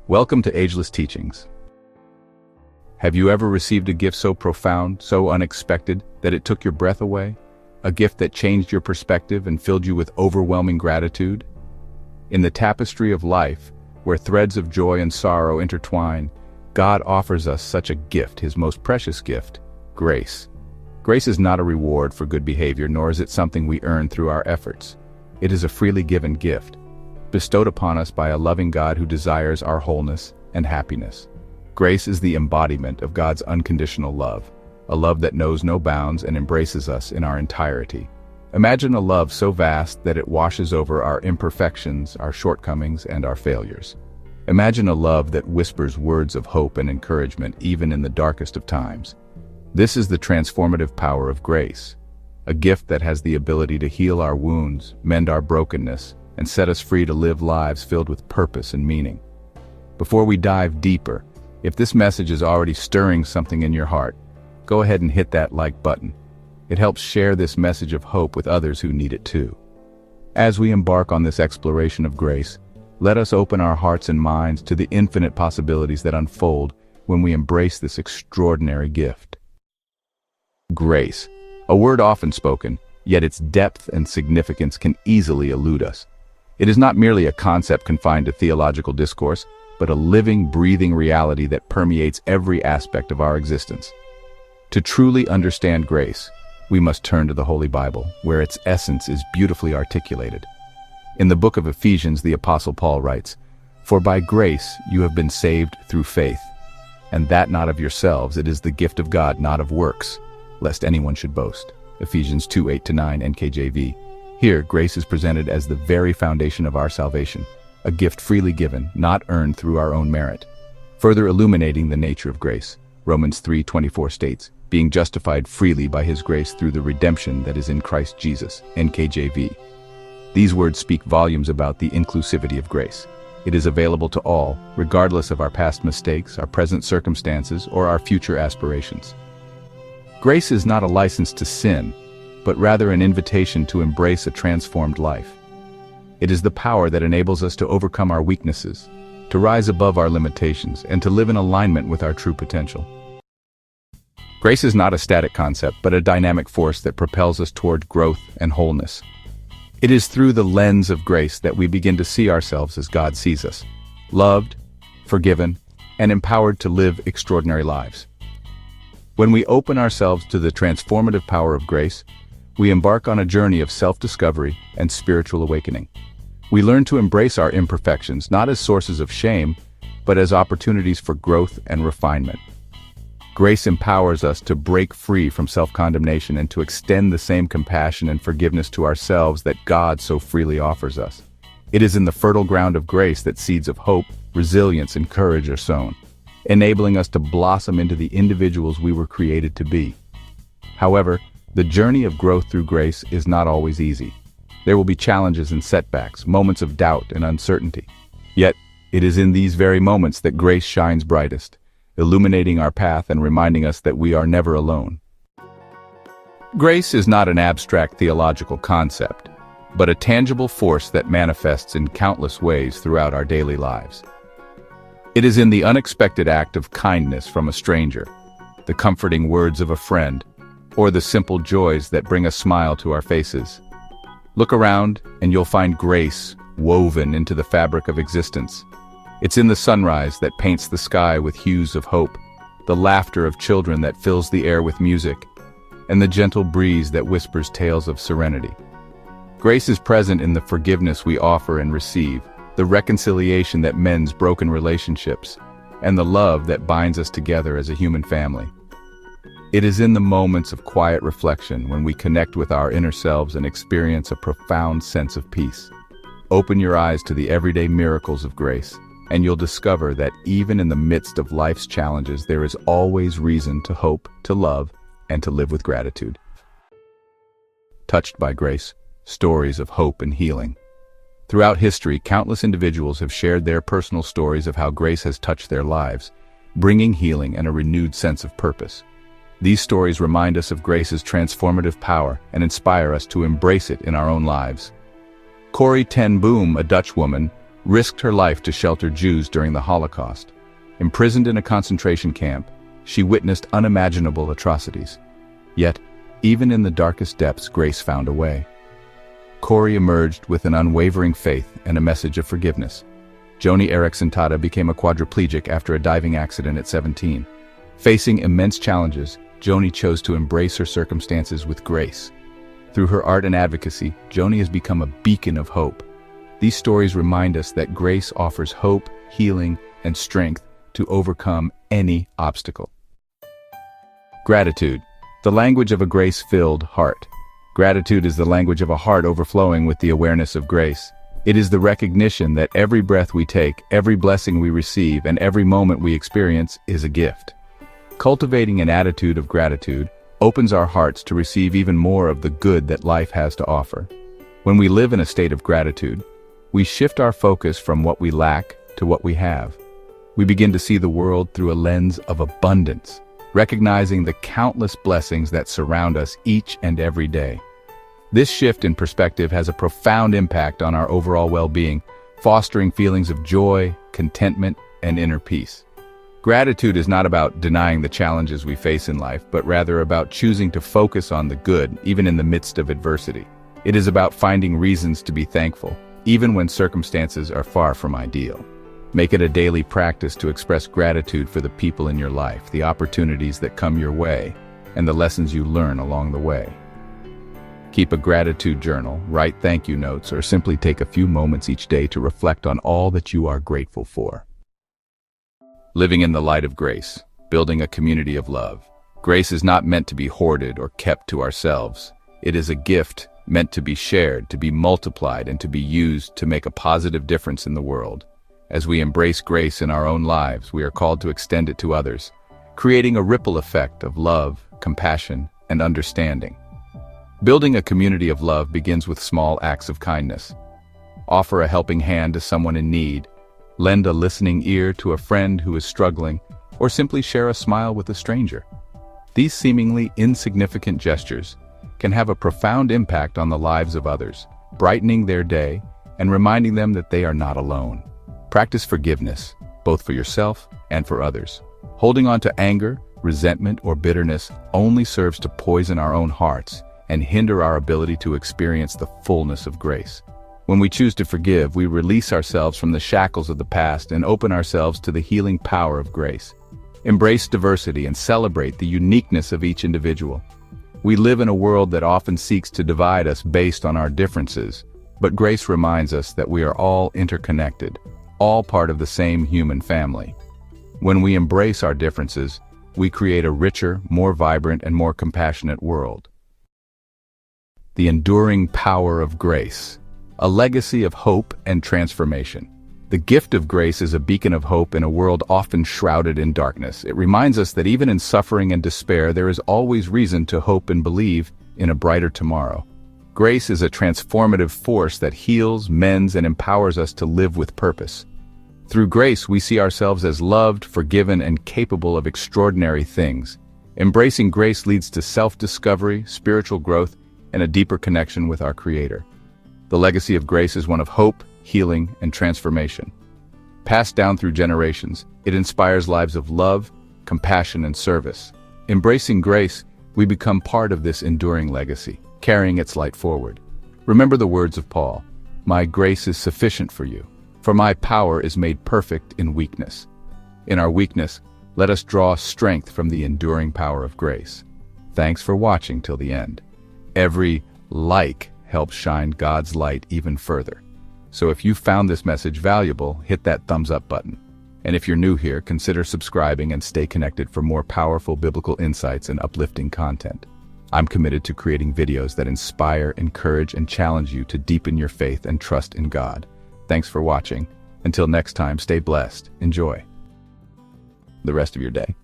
Welcome to Ageless Teachings. Have you ever received a gift so profound, so unexpected, that it took your breath away? A gift that changed your perspective and filled you with overwhelming gratitude? In the tapestry of life, where threads of joy and sorrow intertwine, God offers us such a gift, his most precious gift, grace. Grace is not a reward for good behavior, nor is it something we earn through our efforts. It is a freely given gift, bestowed upon us by a loving God who desires our wholeness and happiness. Grace is the embodiment of God's unconditional love, a love that knows no bounds and embraces us in our entirety. Imagine a love so vast that it washes over our imperfections, our shortcomings, and our failures. Imagine a love that whispers words of hope and encouragement even in the darkest of times. This is the transformative power of grace, a gift that has the ability to heal our wounds, mend our brokenness, and set us free to live lives filled with purpose and meaning. Before we dive deeper, if this message is already stirring something in your heart, go ahead and hit that like button. It helps share this message of hope with others who need it too. As we embark on this exploration of grace, let us open our hearts and minds to the infinite possibilities that unfold when we embrace this extraordinary gift. Grace, a word often spoken, yet its depth and significance can easily elude us. It is not merely a concept confined to theological discourse, but a living, breathing reality that permeates every aspect of our existence. To truly understand grace, we must turn to the Holy Bible, where its essence is beautifully articulated. In the book of Ephesians, the Apostle Paul writes, "For by grace you have been saved through faith, and that not of yourselves, it is the gift of God, not of works, lest anyone should boast." Ephesians 2:8-9 NKJV. Here, grace is presented as the very foundation of our salvation, a gift freely given, not earned through our own merit. Further illuminating the nature of grace, Romans 3:24 states, "Being justified freely by his grace through the redemption that is in Christ Jesus," NKJV. These words speak volumes about the inclusivity of grace. It is available to all, regardless of our past mistakes, our present circumstances, or our future aspirations. Grace is not a license to sin, but rather an invitation to embrace a transformed life. It is the power that enables us to overcome our weaknesses, to rise above our limitations, and to live in alignment with our true potential. Grace is not a static concept, but a dynamic force that propels us toward growth and wholeness. It is through the lens of grace that we begin to see ourselves as God sees us, loved, forgiven, and empowered to live extraordinary lives. When we open ourselves to the transformative power of grace, we embark on a journey of self-discovery and spiritual awakening. We learn to embrace our imperfections, not as sources of shame, but as opportunities for growth and refinement. Grace empowers us to break free from self-condemnation and to extend the same compassion and forgiveness to ourselves that God so freely offers us. It is in the fertile ground of grace that seeds of hope, resilience, and courage are sown, enabling us to blossom into the individuals we were created to be. However, the journey of growth through grace is not always easy. There will be challenges and setbacks, moments of doubt and uncertainty. Yet, it is in these very moments that grace shines brightest, illuminating our path and reminding us that we are never alone. Grace is not an abstract theological concept, but a tangible force that manifests in countless ways throughout our daily lives. It is in the unexpected act of kindness from a stranger, the comforting words of a friend, or the simple joys that bring a smile to our faces. Look around and you'll find grace woven into the fabric of existence. It's in the sunrise that paints the sky with hues of hope, the laughter of children that fills the air with music, and the gentle breeze that whispers tales of serenity. Grace is present in the forgiveness we offer and receive, the reconciliation that mends broken relationships, and the love that binds us together as a human family. It is in the moments of quiet reflection when we connect with our inner selves and experience a profound sense of peace. Open your eyes to the everyday miracles of grace, and you'll discover that even in the midst of life's challenges, there is always reason to hope, to love, and to live with gratitude. Touched by grace, stories of hope and healing. Throughout history, countless individuals have shared their personal stories of how grace has touched their lives, bringing healing and a renewed sense of purpose. These stories remind us of grace's transformative power and inspire us to embrace it in our own lives. Corrie ten Boom, a Dutch woman, risked her life to shelter Jews during the Holocaust. Imprisoned in a concentration camp, she witnessed unimaginable atrocities. Yet, even in the darkest depths, grace found a way. Corey emerged with an unwavering faith and a message of forgiveness. Joni Eareckson Tada became a quadriplegic after a diving accident at 17. Facing immense challenges, Joni chose to embrace her circumstances with grace. Through her art and advocacy, Joni has become a beacon of hope. These stories remind us that grace offers hope, healing, and strength to overcome any obstacle. Gratitude, the language of a grace-filled heart. Gratitude is the language of a heart overflowing with the awareness of grace. It is the recognition that every breath we take, every blessing we receive, and every moment we experience is a gift. Cultivating an attitude of gratitude opens our hearts to receive even more of the good that life has to offer. When we live in a state of gratitude, we shift our focus from what we lack to what we have. We begin to see the world through a lens of abundance, recognizing the countless blessings that surround us each and every day. This shift in perspective has a profound impact on our overall well-being, fostering feelings of joy, contentment, and inner peace. Gratitude is not about denying the challenges we face in life, but rather about choosing to focus on the good, even in the midst of adversity. It is about finding reasons to be thankful, even when circumstances are far from ideal. Make it a daily practice to express gratitude for the people in your life, the opportunities that come your way, and the lessons you learn along the way. Keep a gratitude journal, write thank you notes, or simply take a few moments each day to reflect on all that you are grateful for. Living in the light of grace, building a community of love. Grace is not meant to be hoarded or kept to ourselves. It is a gift meant to be shared, to be multiplied, and to be used to make a positive difference in the world. As we embrace grace in our own lives, we are called to extend it to others, creating a ripple effect of love, compassion, and understanding. Building a community of love begins with small acts of kindness. Offer a helping hand to someone in need, lend a listening ear to a friend who is struggling, or simply share a smile with a stranger. These seemingly insignificant gestures can have a profound impact on the lives of others, brightening their day and reminding them that they are not alone. Practice forgiveness, both for yourself and for others. Holding on to anger, resentment, or bitterness only serves to poison our own hearts and hinder our ability to experience the fullness of grace. When we choose to forgive, we release ourselves from the shackles of the past and open ourselves to the healing power of grace. Embrace diversity and celebrate the uniqueness of each individual. We live in a world that often seeks to divide us based on our differences, but grace reminds us that we are all interconnected, all part of the same human family. When we embrace our differences, we create a richer, more vibrant, and more compassionate world. The enduring power of grace, a legacy of hope and transformation. The gift of grace is a beacon of hope in a world often shrouded in darkness. It reminds us that even in suffering and despair, there is always reason to hope and believe in a brighter tomorrow. Grace is a transformative force that heals, mends, and empowers us to live with purpose. Through grace, we see ourselves as loved, forgiven, and capable of extraordinary things. Embracing grace leads to self-discovery, spiritual growth, and a deeper connection with our Creator. The legacy of grace is one of hope, healing, and transformation. Passed down through generations, it inspires lives of love, compassion, and service. Embracing grace, we become part of this enduring legacy, carrying its light forward. Remember the words of Paul, "My grace is sufficient for you, for my power is made perfect in weakness." In our weakness, let us draw strength from the enduring power of grace. Thanks for watching till the end. Every like helps shine God's light even further. So if you found this message valuable, hit that thumbs up button. And if you're new here, consider subscribing and stay connected for more powerful biblical insights and uplifting content. I'm committed to creating videos that inspire, encourage, and challenge you to deepen your faith and trust in God. Thanks for watching. Until next time, stay blessed. Enjoy the rest of your day.